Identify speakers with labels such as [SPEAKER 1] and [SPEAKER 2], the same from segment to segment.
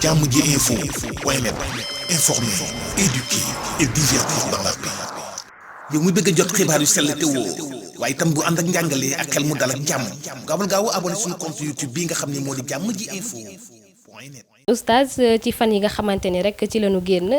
[SPEAKER 1] jàmm ji info point net, informer, éduquer et divertir dans la paix. yow mi bëgg a jot xibaar yu sell te woo waaye itam bu ànd ak njàngalee ak xel mu dal ak jàmm gaawal gaaw abonné suñu compte YouTube bi nga xam ne moo di jàmm ji info point net.
[SPEAKER 2] oustaz ci fan yi nga xamante ni rek ci lañu génn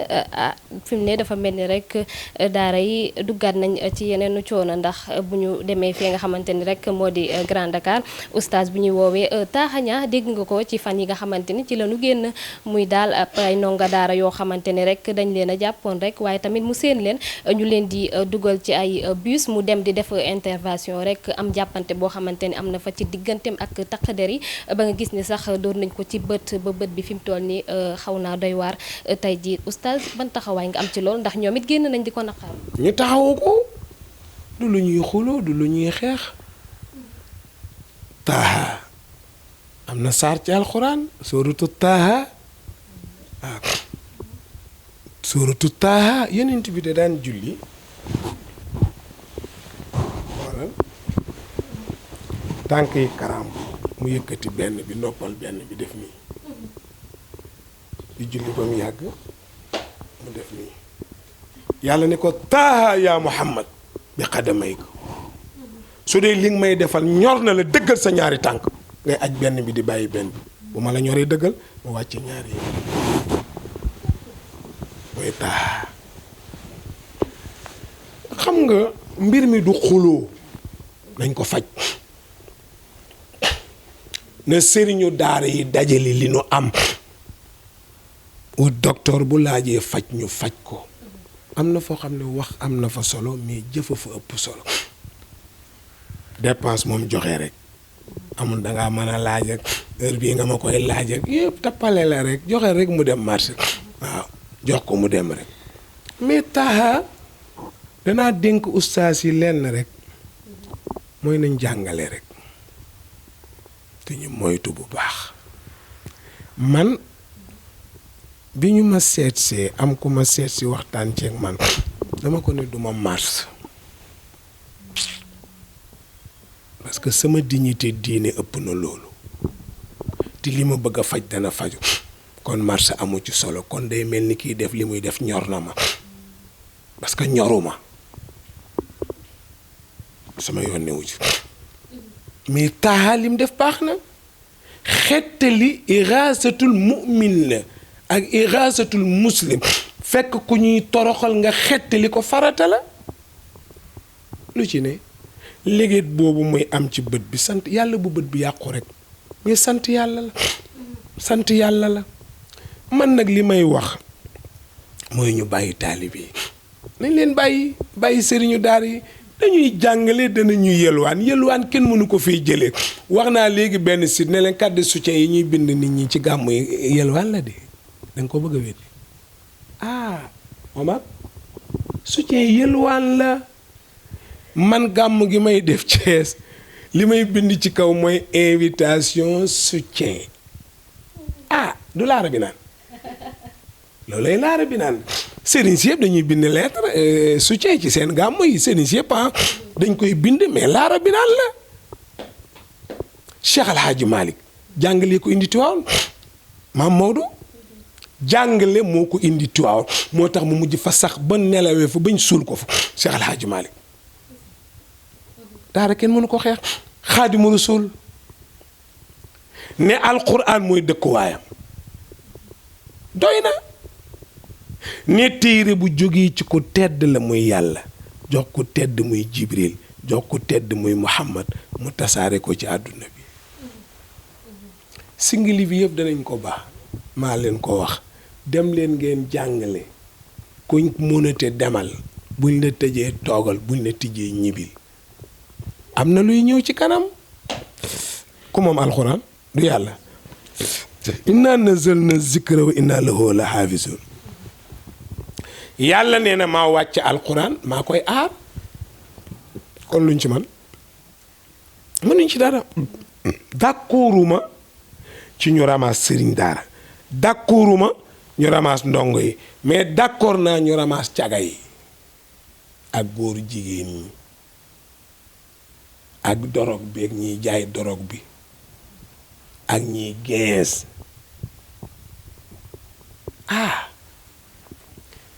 [SPEAKER 2] fi mu ne dafa mel ni rek daara yi duggaat nañ ci yeneen coono ndax bu ñu demee fii nga xamante ni rek moo di Grand Dakar oustaz bu ñuy woowee taaxaña dégg nga ko ci fan yi nga xamante ni ci lañu génn muy daal ay ndonga daara yoo xamante ni rek dañ leen a jàppoon rek waaye tamit mu seen leen ñu leen di dugal ci ay bus mu dem di def intervention rek am jàppante boo xamante ni am na fa ci digganteem ak takk-der yi ba nga gis ni sax door nañ ko ci bët ba bët bi fi mu toll nii xaw naa doy waar tey jii oustaz ban taxawaay nga am ci loolu ndax ñoom it génn nañ di ko naqar.
[SPEAKER 3] ñu taxawu ko du lu ñuy xuloo du lu ñuy xeex. taaha am na saar ci alxuraan sóoratu taaha waaw sóoratu taaha yonent bi da daan julli xoolal tànk yi karaam mu yëkkati benn bi noppal benn bi def nii di julli ba mu yàgg mu def nii yàlla ne ko taaha yaa muhammad bi xadamay ko su dee li nga may defal ñor na la dëggal sa ñaari tànk ngay aj benn bi di bàyyi benn bi bu ma la ñoree dëggal mu wàcce ñaari yi mooy taaha xam nga mbir mi du xuloo nañ ko faj na sëriñu daara yi dajale li nu am wut docteur bu laajee faj ñu faj ko am na foo xam ne wax am na fa solo mais jëfa fa ëpp solo dépense moom joxe rek amul dangaa mën a laaj ak heure bii nga ma koy laaj ak yëpp tappale la rek joxe rek mu dem marché waaw jox ko mu dem rek mais taaha danaa dénk ustaas yi lenn rek mooy nañ jàngale rek te ñu moytu bu baax man bi ñu ma seetsee am ku ma seetsi waxtaan ceeg man dama ko ne duma mars parce que sama dignité diine ëpp na loolu te li ma bëgg a faj dana faju kon mars amu ci solo kon day mel ni kiy def li muy def ñor na ma parce que ñoruma sama yoon newu ci mais taaha lim def baax na xettali iraasatul mu'min la ak iraasatul muslim fekk ku ñuy toroxal nga xettali ko farata la lu ci ne léegi boobu muy am ci bët bi sant yàlla bu bët bi yàqu rek mais sant yàlla la sant yàlla la man nag li may wax mooy ñu bàyyi taalibe yi nañ leen bàyyi sëriñu daara yi dañuy jàngale danañuy yelwaan kenn mënu ko fiy jëlee wax naa léegi benn site ne leen carte de soutien yi ñuy bind nit ñi ci gàmmu yi yelwaan la de danga ko bëgg a wéddi Omar soutien yelwaan la man gàmm gi may def Thiès li may bind ci kaw mooy invitation soutien du laara bi naan loolu lay laara bi naan sëriñ si yëpp dañuy bind lettre soutien ci seen gàmm yi sëriñ si yëpp dañ koy bind mais laara bi naan la Cheikh Al Hadji Malick jàngale ko indi Tiwaawan Maam Maodo jàngale moo ko indi Tiwaawan moo tax mu mujj fa sax ba nelawee fa bañ suul ko fa Cheikh Al Hadji Malick daara kenn mënu ko xeex Xaadimu Rasuul ne alquran mooy dëkkuwaayam doy na ne téere bu jógee ci ko tedd la muy yàlla jox ko tedd muy Jibril jox ko tedd muy Muhammad mu tasaare ko ci àdduna bi singili bi yëpp danañ ko baax maa leen ko wax dem leen ngeen jàngale kuñ mënate demal buñ la tëjee toogal buñ la tijjee ñibil am na luy ñëw ci kanam ku moom alxuraan du yàlla inna nazalna zikra wa inna lahu la xaafisun yàlla nee na maa wàcc alxuraan maa koy aar kon luñ ci man mënuñ ci dara d'accorduma ci ñu ramaas sëriñ daara d'accorduma ñu ramaas ndongo yi mais d'accord naa ñu ramaas caga yi ak góoru jigéen ñi ak dorog bi ak ñiy jaay dorog bi ak ñiy gees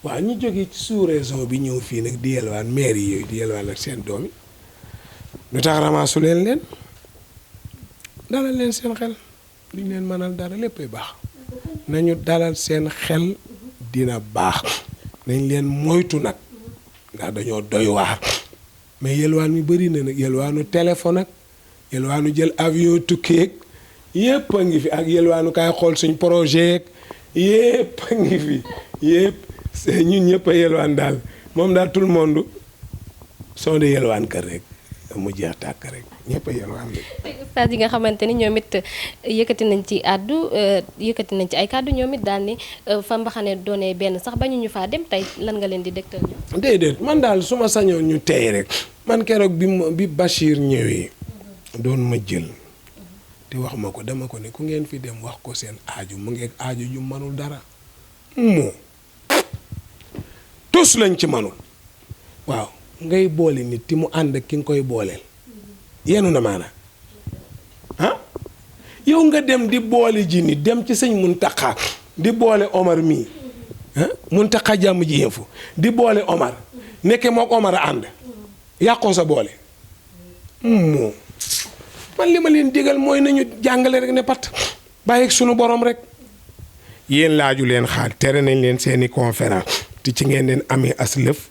[SPEAKER 3] waaw ñu jógee ci sous-région bi ñëw fii nag di yelwaan maire yi yooyu di yelwaan ak seen doom yi lu tax ramaasu leen dalal leen seen xel duñ leen mënal dara léppay baax nañu dalal seen xel dina baax nañ leen moytu nag ndax dañoo doy waar mais yelwaan mi bëri na nag yelwaanu téléphone ak yelwaanu jël avion tukkeeg yépp a ngi fi ak yelwaanu kaay xool suñ projet yépp a ngi fi yépp ñun ñëpp a yelwaan daal moom daal tout le monde sont des yelwaan kër rek mu jeex tàkk rek ñëpp a yelwaan rek.
[SPEAKER 2] ustaas yi nga xamante ni ñoom it yëkkati nañ ci ay kàddu ñoom it daal ni fa mbaxane doonee benn sax bañu ñu faa dem tey lan nga leen di dégtal ñu.
[SPEAKER 3] déedéet man daal su ma sañoon ñu tey rek man keroog bi Bachir ñëwee doon ma jël te wax ma ko dama ko ne ku ngeen fi dem wax ko seen aaju mu ngeeg aaju ju mënul dara moo tus lañ ci mënul waaw ngay boole nit ti mu ànd ak ki nga koy booleel yenu na maana yow nga dem di boole ji nit dem ci sëñ Muntaxa di boole Omar mii Muntaxa jàmm ji yëfu di boole Omar nekke mook Omar a ànd yàqoo sa boole moo man li ma leen digal mooy nañu jàngale rek ne pat bàyyi sunu borom rek yéen laaju leen xaar tere nañ leen seeni conférence te ci ngeen leen amee as lëf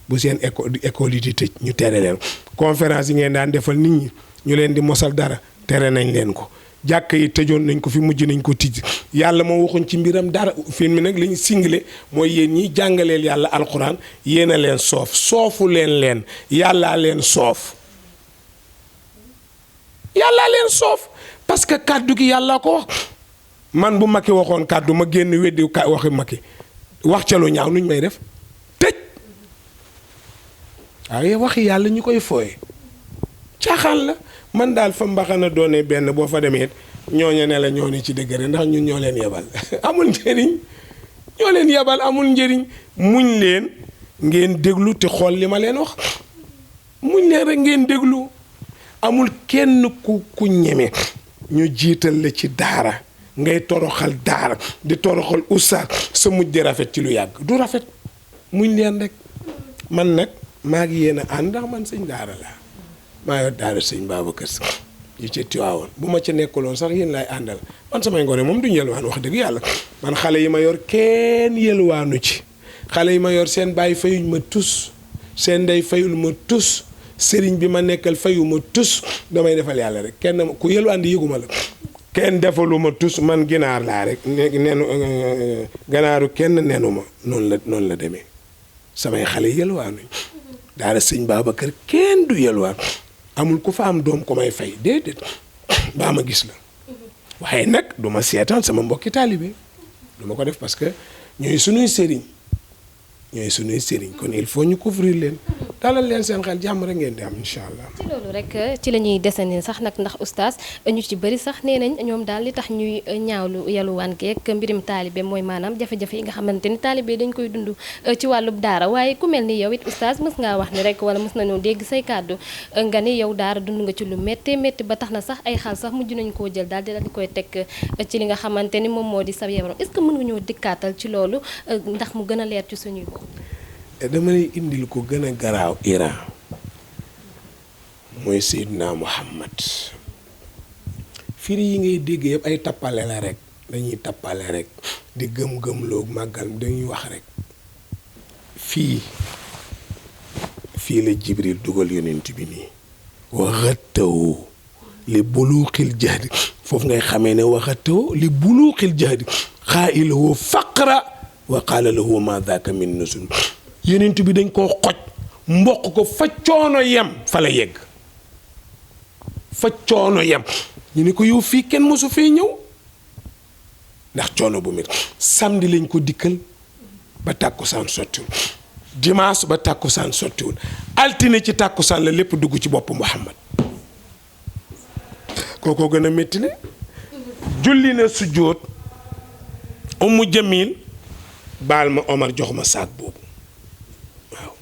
[SPEAKER 3] bu seen école yi di tëj ñu tere leen conférence yi ngeen daan defal nit ñi ñu leen di mosal dara tere nañ leen ko jàkk yi tëjoon nañ ko fi mujj nañ ko tijj yàlla moo waxuñ ci mbiram dara film mi nag li ñu single mooy yéen ñiy jàngaleel yàlla alxuraan yéen a leen soofu leen yàllaa leen soof parce que kàddu gi yàlla ko wax man bu Macky waxoon kàddu ma génn weddi waxi Macky wax ca lu ñaaw nuñ may def tëj waaye waxi yàlla ñu koy fooye caaxaan la man daal fa mbaxana doone benn boo fa demee ñooñu ne la ñoo ne ci dëgg rek ndax ñun ñoo leen yebal amul njëriñ muñ leen ngeen déglu te xool li ma leen wax muñ leen rek ngeen déglu amul kenn ku ñeme ñu jiital la ci daara ngay toroxal daara di toroxal ustaas sa mujj di rafet ci lu yàgg du rafet muñ leen rek man nag maa ngi yéen a ànd ndax man sëñ daara laa maa yor daara sëñ Babacar Si yi ci Tiwaawoon bu ma ca nekkuloon sax yéen laay àndal man samay ngone moom duñ yelwaan wax dëgg yàlla man xale yi ma yor kenn yelwaanu ci xale yi ma yor seen baay fayuñ ma tus seen ndey fayul ma tus sëriñ bi ma nekkal fayu ma tus damay defal yàlla rek kenn ku yelwaan di yëguma la kenn defaluma tus man ginaar laa rek nenu ganaaru kenn nenu ma noonu la demee samay xale yelwaanuñ daara sëñ Babacar kenn du yelwaan amul ku fa am doom ko may fay déedéet baa ma gis la waaye nag du ma seetaan sama mbokki taalibe du ma ko def parce que ñooy sunuy sëriñ kon il faut ñu couvrir leen dalal leen seen xel jàmm rek ngeen di am incha allah.
[SPEAKER 2] ci loolu rek ci la ñuy desandi sax nag ndax oustaz ñu ci bëri sax nee nañ ñoom daal li tax ñuy ñaawlu yalwaan geek mbirim taalibe mooy maanaam jafe-jafe yi nga xamante ni taalibe dañ koy dund ci wàllub daara waaye ku mel ni yow it oustaz mës ngaa wax ni rek wala mës nañoo dégg say kàddu nga ni yow daara dund nga ci lu métti ba tax na sax ay xaal sax mujj nañ koo jël daal di koy teg ci li nga xamante ni moom moo di sa yaram est-ce que mën nga ñoo dikkaatal ci loolu ndax mu gën a leer ci suñuy bopp.
[SPEAKER 3] dama lay indil ko gën a garaaw Iran mooy Seydina Muhammad firi yi ngay dégg yëpp ay tappale la rek dañuy tappale rek di gëm-gëmloo màggal dañuy wax rek fii la Jibril dugal yonent bi nii waxatawu li buluuxil jahdi foofu ngay xamee ne waxatawu li buluuxil jahdi xaa'ilahu faqra wa qaala lahu ma daaka min nusun yonent bi dañ koo xoj mboq ko fa coono yem fa la yegg fa coono yem ñu ne ko yow fii kenn mosu fee ñëw ndax coono bu met samedi lañ ko dikkal ba tàkkusaan sottiwul dimanche ba tàkkusaan sottiwul altine ci tàkkusaan la lépp dugg ci bopp Muhammad kookoo gën a métti ne julli na sujjóot Ummu Jamil baal ma Omar jox ma saak boobu waaw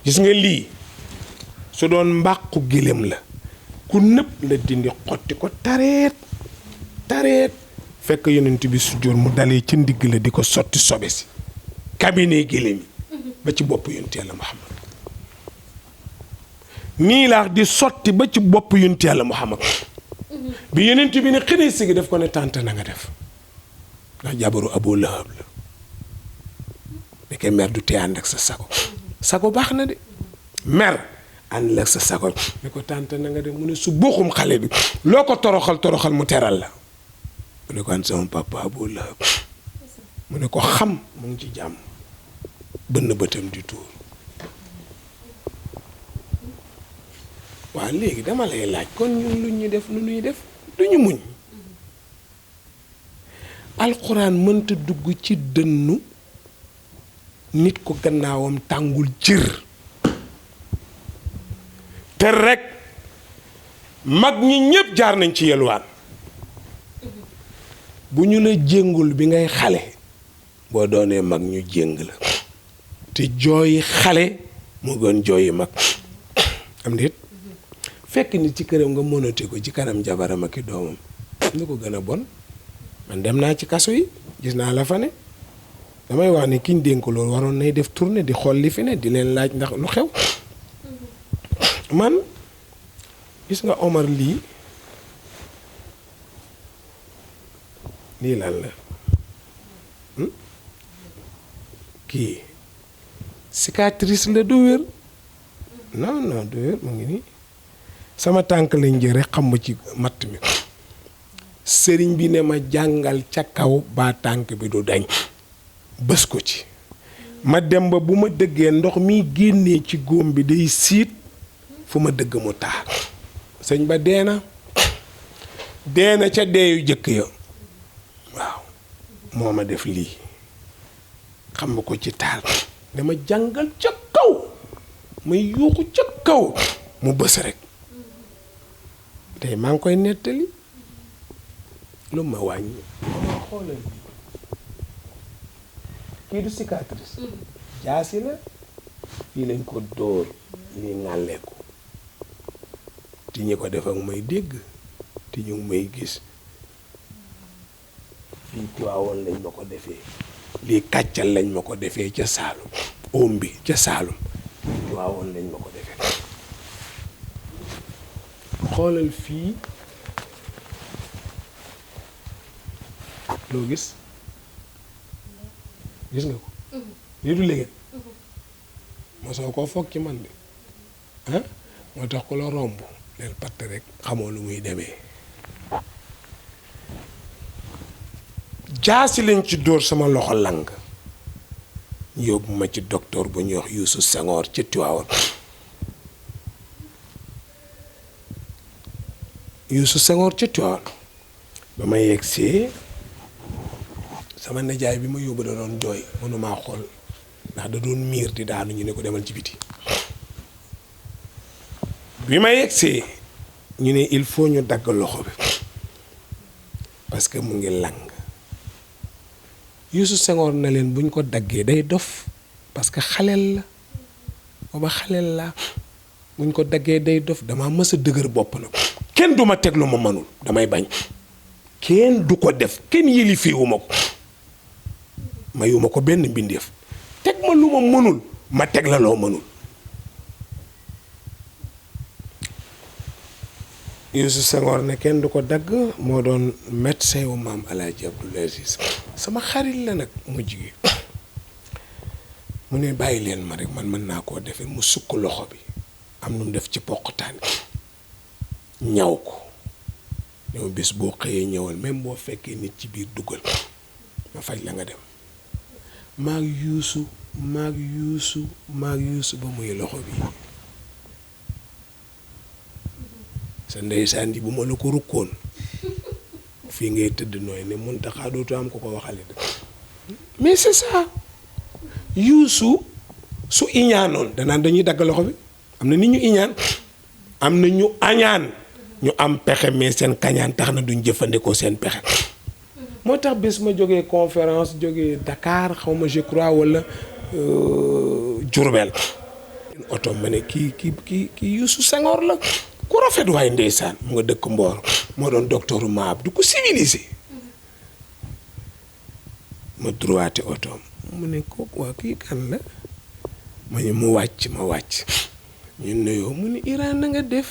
[SPEAKER 3] gis nga lii su doon mbàqu gëléem la ku nëpp la dindi xotti ko tareet fekk yonent bi sujjóot mu dalee ci ndigg la di ko sotti sobe si cabinet géléem yi ba ci bopp yonent yàlla Muhammad nii laax di sotti ba ci bopp yonent yàlla Muhammad bi yonent bi ne xëy si gi daf ko ne tànt na nga def ndax jabaru Abu Lahab la nekkee mer du tee ànd ak sa sago baax na de mer ànd ak sa sago ne ko tànt na nga def mu ne su buuxum xale bi loo ko toroxal mu teral la mu ne ko ànd sama papa Abu Lahab mu ne ko xam mu ngi ci jàmm bënn bëtam di tuur waaw léegi dama lay laaj kon ñun lu ñu def lu ñuy def duñu muñ alxuraan mënta dugg ci dënnu nit ko gannaawam tàngul jër te rekk mag ñi ñépp jaar nañ ci yelwaan bu ñu la jéngul bi ngay xale boo doonee mag ñu jéng la te jooyi xale moo gën jooyi mag am déet fekk nit ci këram nga monote ko ci kanam jabaram ak i doomam lu ko gën a bon man dem naa ci kaso yi gis naa la fa ne damay wax ni kiñ dénk loolu waroon nay def tournée di xool li fi ne di leen laaj ndax lu xew man gis nga Omar lii lan la kii cicatrice la du wér non du wér mu ngi nii sama tànk lañ jël rek xam ma ci matt mi sëriñ bi ne ma jàngal ca kaw ba tànk bi du dañ bës ko ci ma dem ba bu ma dëggee ndox mi génnee ci góom bi day siit fu ma dëgg mu taal sëñ ba deena ca deeyu jëkk ya waaw moo ma def lii xam nga ko ci taal dama jàngal ca kaw may yuuxu ca kaw mu bës rek tey maa ngi koy nettali lu ma wàññi ma xoolal kii du cicatrice jaasi la fii lañ ko dóor lii ŋàlleeku te ñi ko def ak may dégg te ñu ngi may gis fii Tiwaawoon lañ ma ko defee lii kàccal lañ ma ko defee ca Saalum oom bi ca Saalum fii Tiwaawoon lañ ma ko defee xoolal fii loo gis nga ko lii du léegi mosoo koo foog ci man de ah moo tax ko la romb neel patt rek xamoo lu muy demee jaasi lañ ci dóor sama loxo lang ñu yóbbu ma ci docteur bu ñuy wax Youssou Senghor ci Tivaouane Youssou Senghor ci Tivaouane ba ma yegsee sama nijaay bi ma yóbbu da doon jooy mënumaa xool ndax da doon miir di daanu ñu ne ko demal ci biti bi ma yegsee ñu ne il faut ñu dagg loxo bi parce que mu ngi lang Youssou Senghor na leen buñ ko daggee day dof parce que xaleel la booba xaleel la buñ ko daggee day dof dama mës a dëgër bopp na kenn du ma teg lu ma mënul damay bañ kenn du ko def kenn yilifeewuma ko mayuma ko benn mbindeef teg ma lu ma mënul ma teg la loo mënul Youssou Senghor ne kenn du ko dagg moo doon médecin wu maam Alaaji Abdoul Aziz sama xarit la nag mu jigéen mu ne bàyyi leen ma rek man mën naa koo defee mu sukk loxo bi am nu mu def ci poqtaan ñaw ko ñëw bés boo xëyee ñëwal même boo fekkee nit ci biir duggal ma faj la nga dem maag yuusu ba muy loxo bi sa ndeysaan yi bu ma la ko rukkoon fii ngay tëdd nooy ne mun taxaa dootu am ko ko waxale de mais c'est ça yuusu su iñaanoon danaan dañuy dagg loxo bi am na nit ñu iñaan am na ñu añaan ñu am pexe mais seen kañaan tax na duñ jëfandikoo seen pexe moo tax bés ma jógee conférence jógee Dakar xaw ma je crois wala Diourbel oto ma ne kii Youssou Senghor la ku rafet waaye ndeysaan mu nga dëkk Mboor moo doon docteur Maab du ko civilisé ma droité otoom mu ne kooku waa kii kan la ma ne mu wàcc ma wàcc ñu nuyoo mu ne Iran na nga def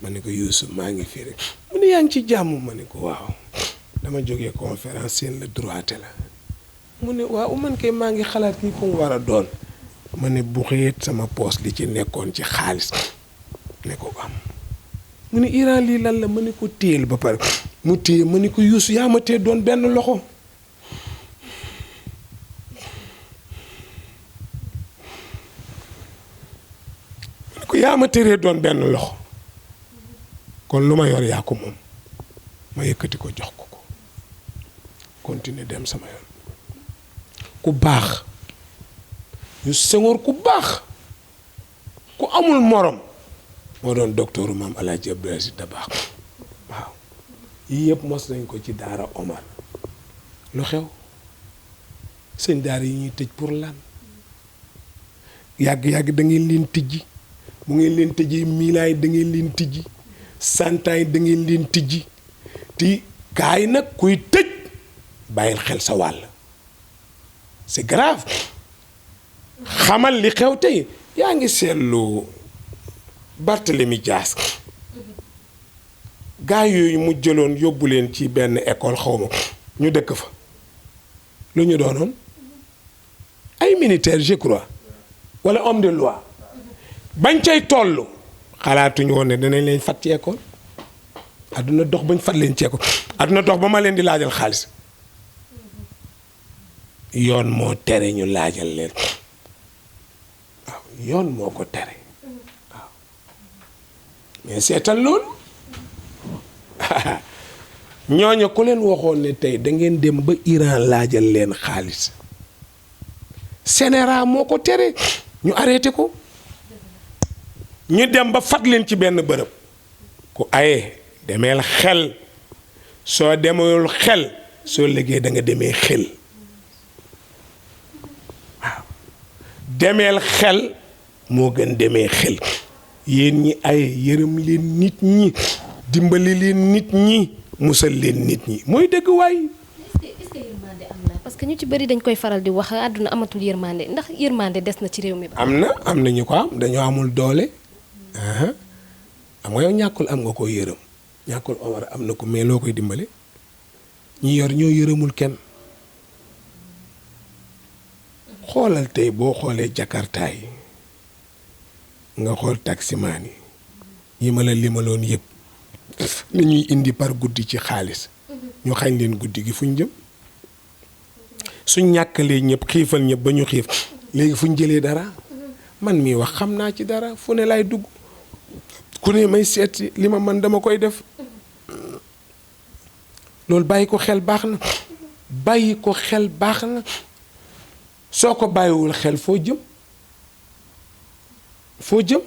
[SPEAKER 3] ma ne ko Youssouf maa ngi fi rek mu ne yaa ngi ci jàmm ma ne ko waaw dama jógee conférence seen la droité la mu ne waaw man kay maa ngi xalaat kii ko mu war a doon ma ne bu xëyet sama poos li ci nekkoon ci xaalis ne ko am mu ne Iran lii lan la ma ne ko téel ba pare mu téye ma ne ko Youssou yaa ma téye doon benn loxo ma ne ko yaa ma téye doon benn loxo kon lu ma yor yaa ko moom ma yëkkati ko jox ko continuer dem sama yoon ku baax ñu Senghor ku baax ku amul morom moo doon docteur maam El Hadj Abdou Aziz Dabakh waaw yii yëpp mos nañ ko ci daara Omar lu xew seen daara yi ñuy tëj pour lan yàgg-yàgg da ngeen leen tijji bu ngeen leen tëjee milaay da ngeen leen tijji santaay da ngeen leen tijji ti kaay nag kuy tëj bàyyil xel sa wàll c'est grave xamal li xew tey yaa ngi seetlu Barthélemy Dias gaa yooyu mu jëloon yóbbu leen ci benn école xawma ñu dëkk fa lu ñu doonoon ay militaire je crois wala homme de loi bañ cay toll xalaatuñu woon ne danañ leen fat ci école àdduna dox bañ fat leen ci école àdduna dox ba ma leen di laajal xaalis yoon moo tere ñu laajal leen waaw yoon moo ko tere waaw mais seetal loolu ñooñu ku leen waxoon ne tey da ngeen dem ba Iran laajal leen xaalis CNRA moo ko tere ñu arrêté ko ñu dem ba fat leen ci benn bërëb ku aye demeel xel soo demul xel soo liggéey da nga demee xel waaw demeel xel moo gën demee xel yéen ñi aye yërëm leen nit ñi dimbali leen nit ñi musal leen nit ñi mooy dëgg waay.
[SPEAKER 2] est-ce que yërmande am na parce que ñu ci bëri dañ koy faral di wax àdduna amatul yërmande ndax yërmande des na ci réew mi ba.
[SPEAKER 3] am na ñu ko am dañoo amul doole am nga yow ñàkkul am nga ko yërëm ñàkkul Omar am na ko mais loo koy dimbale ñi yor ñoo yërëmul kenn xoolal tey boo xoolee Jakarta yi nga xool taximaan yi ma la limaloon yëpp li ñuy indi par guddi ci xaalis ñu xañ leen guddi gi fuñ jëm suñ ñàkkalee ñëpp xiifal ñëpp ba ñu xiif léegi fuñ jëlee dara man mii wax xam naa ci dara fu ne laay dugg ku ne may seet li ma man dama koy def loolu bàyyi ko xel baax na bàyyi ko xel baax na soo ko bàyyiwul xel foo jëm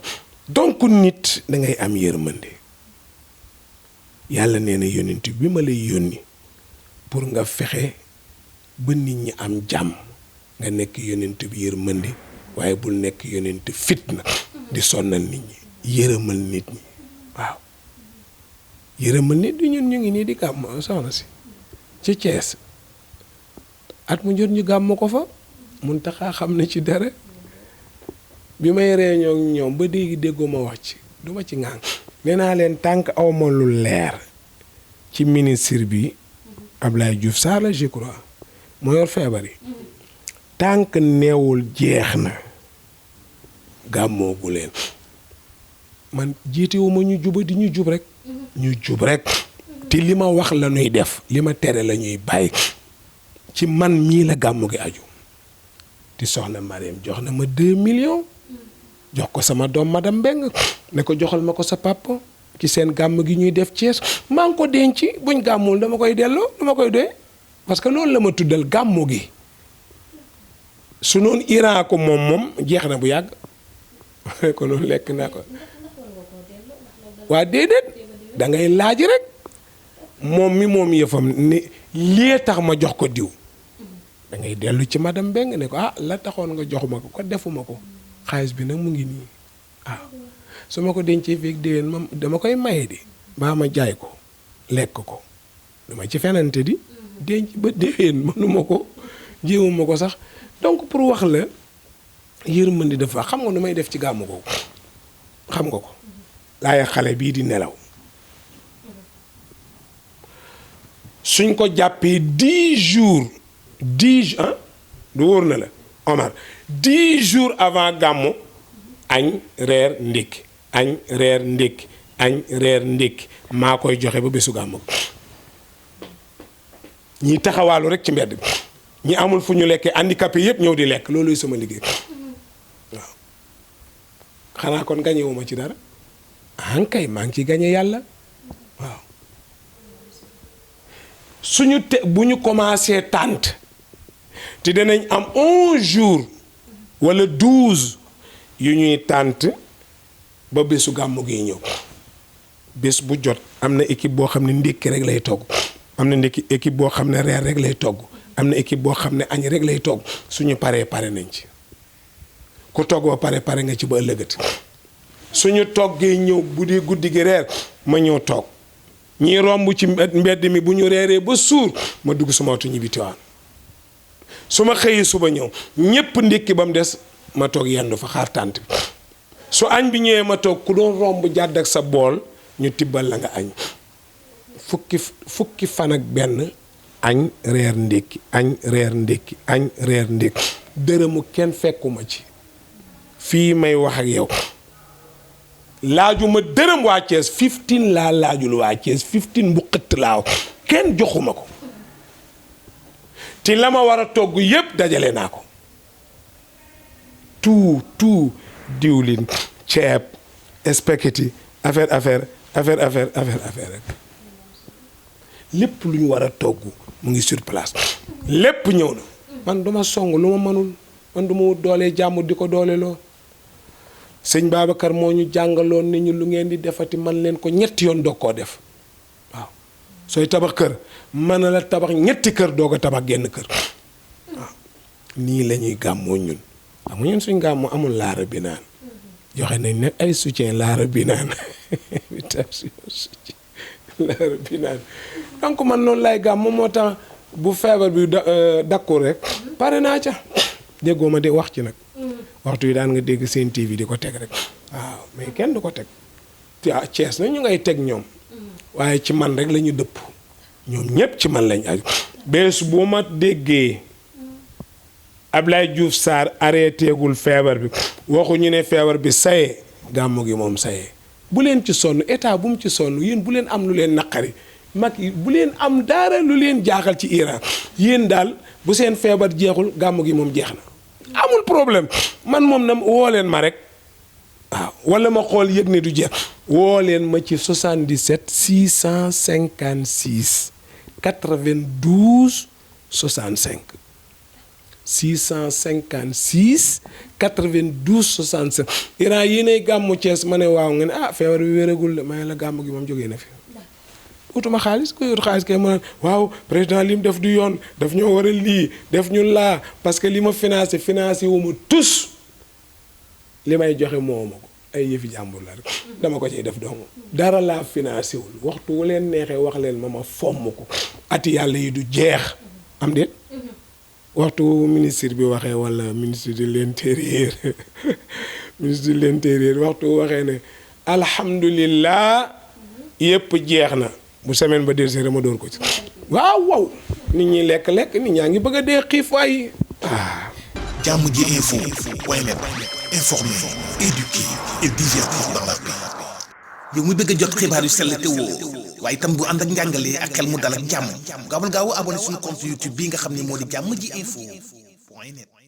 [SPEAKER 3] donc nit da ngay am yërmande yàlla nee na yónent bi ma lay yónni pour nga fexe ba nit ñi am jàmm nga nekk yónent bi yërmande waaye bul nekk yónent fitna di sonnal nit ñi yërëmal nit ñi waaw yërëmal nit ñi ñun ñu ngi nii di gàmm soxna si ci Thiès at mu jot ñu gàmm ko fa mun taxaa xam ne ci dara bi may réunion ak ñoom ba déggoo ma wax ci duma ci ŋàng nee naa leen tànk awma lu leer ci ministre bi Abdoulaye Diouf Sarr la je crois moo yor feebar yi tànk neewul jeex na gàmmoogu leen man jiitewuma ñu juba di ñu jub rek te li ma wax la ñuy def li ma tere la ñuy bàyyi ci man mii la gàmmu gi aju ti soxna Mariam jox na ma 2 millions jox ko sama doom madame Mbeng ne ko joxal ma ko sa papa ci seen gàmm gi ñuy def Thiès maa ngi ko denc buñ gàmmul dama koy delloo dama koy doy parce que loolu la ma tuddal gàmmu gi su noonu Iran ko moom jeex na bu yàgg ko loolu lekk naa ko waa déedéet da ngay laaj rek moom yëfam ni lii tax ma jox ko diw da ngay dellu ci madame Mbeng ne ko la taxoon nga joxuma ko defuma ko xaalis bi nag mu ngi nii waaw su ma ko dencee fii déwén ma dama koy maye di baa ma jaay ko lekk ko dama ci fenante di denc ba déwén mënuma ko jéemuma ko sax donc pour wax la yërmandi dafa xam nga nu may def ci gàmmu googu xam nga ko laay xale bii di nelaw suñ ko jàppee 10 jours 10 ah du wóor na la Omar 10 jours avant gàmmu añ reer ndékki añ reer ndékki añ reer ndékki maa koy joxe ba bésu gàmmu ñi taxawaalu rek ci mbedd bi ñi amul fu ñu lekkee handicapé yépp ñëw di lekk looluy sama liggéey waaw xanaa kon gañewuma ci dara ankay maa ngi ci gañe yàlla waaw suñu te bu ñu commencé tànt te danañ am 11 jours wala 12 yu ñuy tànt ba bésu gàmmu gi ñëw bés bu jot am na équipe boo xam ne ndékki rek lay togg am na ndékki équipe boo xam ne reer rek lay togg am na équipe boo xam ne añ rek lay togg suñu paree pare nañ ci ku togg ba pare nga ci ba ëllëgati suñu toggee ñëw bu dee guddi gi reer ma ñëw toog ñii romb ci mbedd mi bu ñu reeree ba suur ma dugg suma oto ñibbi Tiwaawan su ma xëyee suba ñëw ñépp ndékki ba mu des ma toog yendu fa xaar tànt bi su añ bi ñëwee ma toog ku doon romb jàdd ak sa bool ñu tibbal la nga añ fukki fan ak benn añ reer ndékki añ reer ndékki añ reer ndékki dërëmu kenn fekkuma ci fii may wax ak yow laajuma dërëm waa Thiès 15 laa laajul waa Thiès 15 bu xëtt laaw kenn joxuma ko te la ma war a togg yépp dajale naa ko tout diwlin ceeb spaghetti affaire rek lépp lu ñu war a togg mu ngi sur place lépp ñëw na man duma song lu ma mënul man du ma wut doolee jàmm di ko dooleloo sëñ Babacar moo ñu jàngaloon ni ñu lu ngeen di defati man leen ko ñetti yoon doog koo def waaw sooy tabax kër mën na la tabax ñetti kër doog a tabax genn kër waaw nii la ñuy gàmmoo ñun xam nga ñun suñ gàmmoo amul laara bi naan joxe nañ nag ay soutien laara bi naan invitation soutien laara bi naan donc man noonu lay gàmmoo moo tax bu feebar bi dakku rek pare naa ca déggoo ma de wax ci nag waxtu yi daan nga dégg seen TV di ko teg rek waaw mais kenn du ko teg ah Thiès na ñu ngay teg ñoom waaye ci man rek la ñu dëpp ñoom ñépp ci man lañ aju bés bu ma déggee Ablaye Diouf Sarr arrêté gul feebar bi waxuñu ne feebar bi saye gàmmu gi moom saye bu leen ci sonn état bu mu ci sonn yéen bu leen am lu leen naqari mag yi bu leen am dara lu leen jaaxal ci Iran yéen daal bu seen feebar jeexul gàmmu gi moom jeex na amul problème man moom na woo leen ma rek waaw wala ma xool yëg ne du jeex woo leen ma ci 77 656 92 65 656 92 65 Iran yéenay gàmmu Thiès ma ne waaw nga ne ah feebar bi wéragul de ma ne la gàmmu gi moom jógee na fi utuma xaalis ko ut xaalis kay ma waaw président li mu def du yoon daf ñoo war a lii def ñu laa parce que li ma financé wu ma tous li may joxe mooma ko ay yëfi jàmbur la rek dama ko ciy def doomu dara laa financé wul waxtu wu leen neexee wax leen ma fomm ko ati yàlla yi du jeex am déet waxtu ministre bi waxee wala ministre de l'intérieur ministre de l'intérieur waxtu waxee ne alhamdulillah yépp jeex na bu semaine ba dellusee ma door ko ci waaw nit ñi lekk nit ñaa ngi bëgg a dee xiif waay
[SPEAKER 1] Jàmm ji info point net informer, éduquer et divertir dans la paix. yow muy bëgg a jot xibaar yu sell te woo waaye itam bu ànd ak njàngalee ak xel mu dal ak jàmm gaawal gaaw abonné suñu compte YouTube bii nga xam ne moo di Jàmm ji info point net